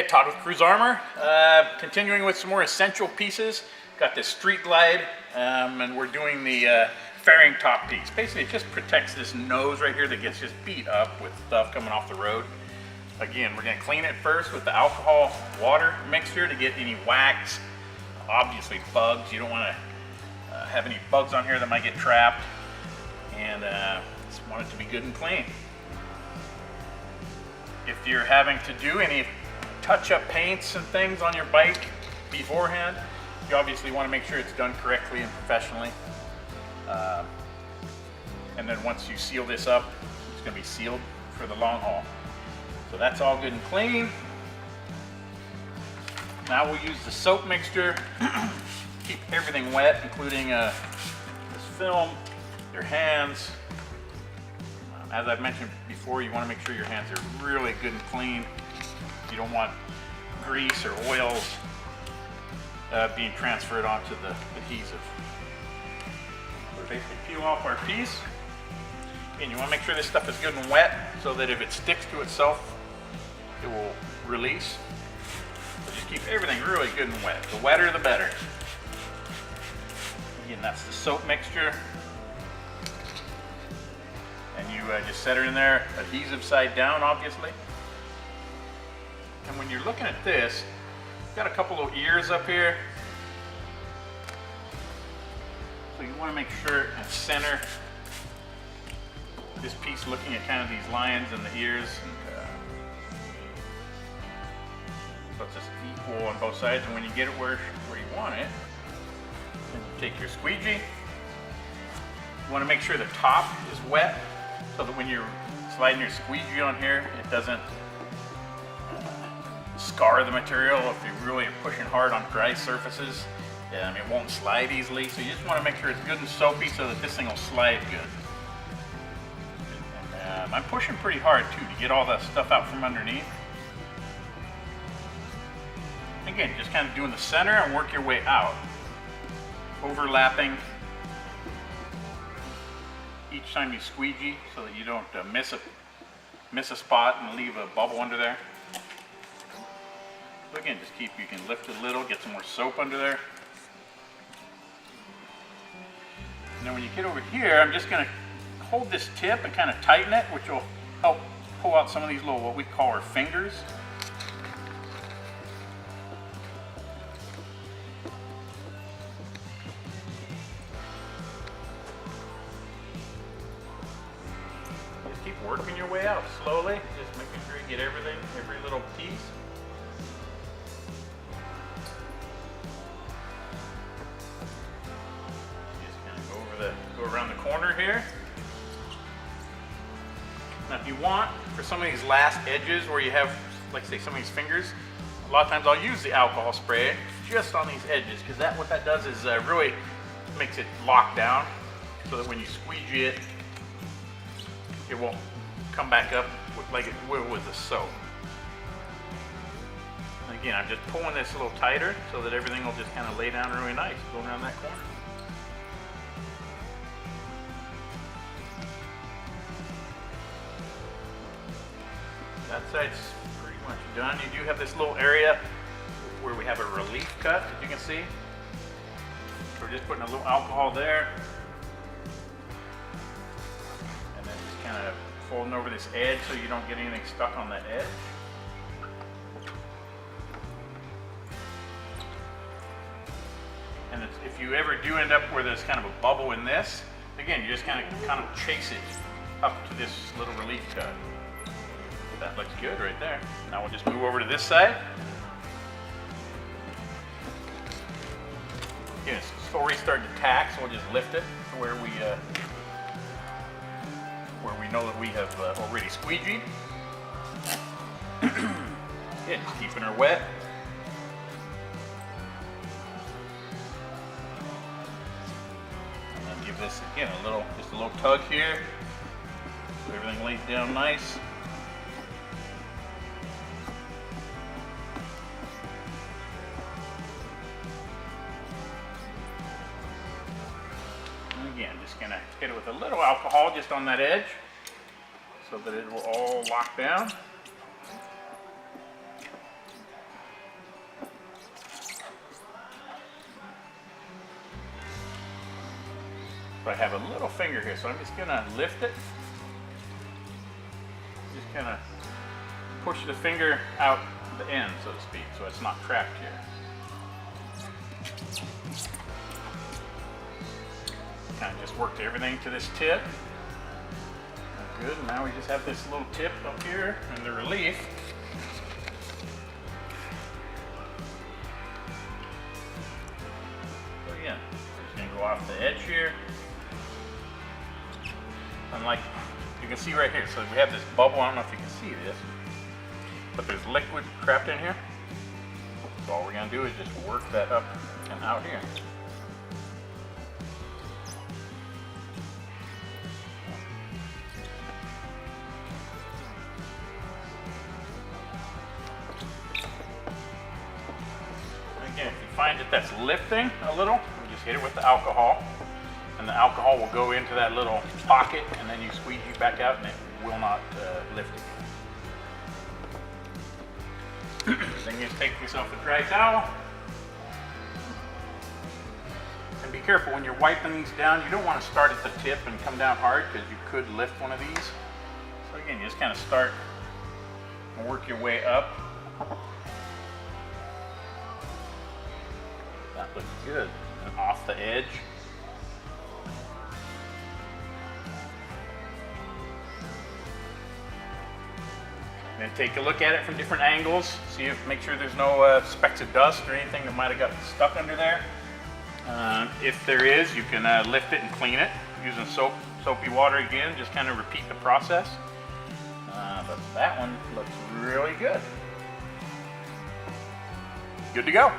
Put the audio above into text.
Todd with Cruise Armor. Continuing with some more essential pieces. Got this street glide, and we're doing the fairing top piece. Basically, it just protects this nose right here that gets just beat up with stuff coming off the road. Again, we're gonna clean it first with the alcohol water mixture to get any wax, obviously bugs. You don't wanna have any bugs on here that might get trapped, and just want it to be good and clean. If you're having to do any touch-up paints and things on your bike beforehand, you obviously want to make sure it's done correctly and professionally. And then once you seal this up, it's going to be sealed for the long haul. So that's all good and clean. Now we'll use the soap mixture. Keep everything wet, including this film, your hands. As I've mentioned before, you want to make sure your hands are really good and clean. You don't want grease or oils being transferred onto the adhesive. So basically peel off our piece. And you want to make sure this stuff is good and wet so that if it sticks to itself, it will release. So just keep everything really good and wet. The wetter, the better. Again, that's the soap mixture. And you just set her in there, adhesive side down, obviously. And when you're looking at this, you've got a couple of ears up here. So you want to make sure at center, this piece looking at kind of these lines and the ears. And, so it's just equal on both sides. And when you get it where you want it, then you take your squeegee. You want to make sure the top is wet, so that when you're sliding your squeegee on here, it doesn't scar the material. If you really are pushing hard on dry surfaces, it won't slide easily. So you just want to make sure it's good and soapy so that this thing will slide good. And, I'm pushing pretty hard too to get all the stuff out from underneath. Again, just kind of doing the center and work your way out, overlapping each time you squeegee so that you don't miss a spot and leave a bubble under there. So again, just you can lift it a little, get some more soap under there. And then when you get over here, I'm just going to hold this tip and kind of tighten it, which will help pull out some of these little, what we call our fingers. Keep working your way out slowly, just making sure you get everything, every little piece. Just kind of go around the corner here. Now if you want, for some of these last edges where you have, like say some of these fingers, a lot of times I'll use the alcohol spray just on these edges, because what that does is really makes it lock down, so that when you squeegee it, it won't come back up like it will with the soap. And again, I'm just pulling this a little tighter so that everything will just kind of lay down really nice going around that corner. That side's pretty much done. You do have this little area where we have a relief cut, as you can see. So we're just putting a little alcohol there. Kind of folding over this edge so you don't get anything stuck on that edge. And if you ever do end up where there's kind of a bubble in this, again, you just kind of chase it up to this little relief cut. That looks good right there. Now we'll just move over to this side. Again, it's already starting to tack, so we'll just lift it to where we know that we have already squeegeed. Yeah, just keeping her wet. And then give this again just a little tug here, so everything lays down nice. And again, just gonna hit it with a little alcohol just on that edge, so that it will all lock down. So I have a little finger here, so I'm just gonna lift it. Just kind of push the finger out the end, so to speak, so it's not trapped here. Kind of just worked everything to this tip. Good, now we just have this little tip up here and the relief. So again, just gonna go off the edge here. And like you can see right here, so we have this bubble, I don't know if you can see this, but there's liquid trapped in here. So all we're gonna do is just work that up and out here. Again, if you find that that's lifting a little, you just hit it with the alcohol, and the alcohol will go into that little pocket, and then you squeeze it back out, and it will not lift again. Then you just take yourself a dry towel, and be careful when you're wiping these down. You don't want to start at the tip and come down hard, because you could lift one of these. So again, you just kind of start and work your way up. That looks good. And off the edge. Then take a look at it from different angles. See if, make sure there's no specks of dust or anything that might have got stuck under there. If there is, you can lift it and clean it using soapy water again. Just kind of repeat the process. But that one looks really good. Good to go.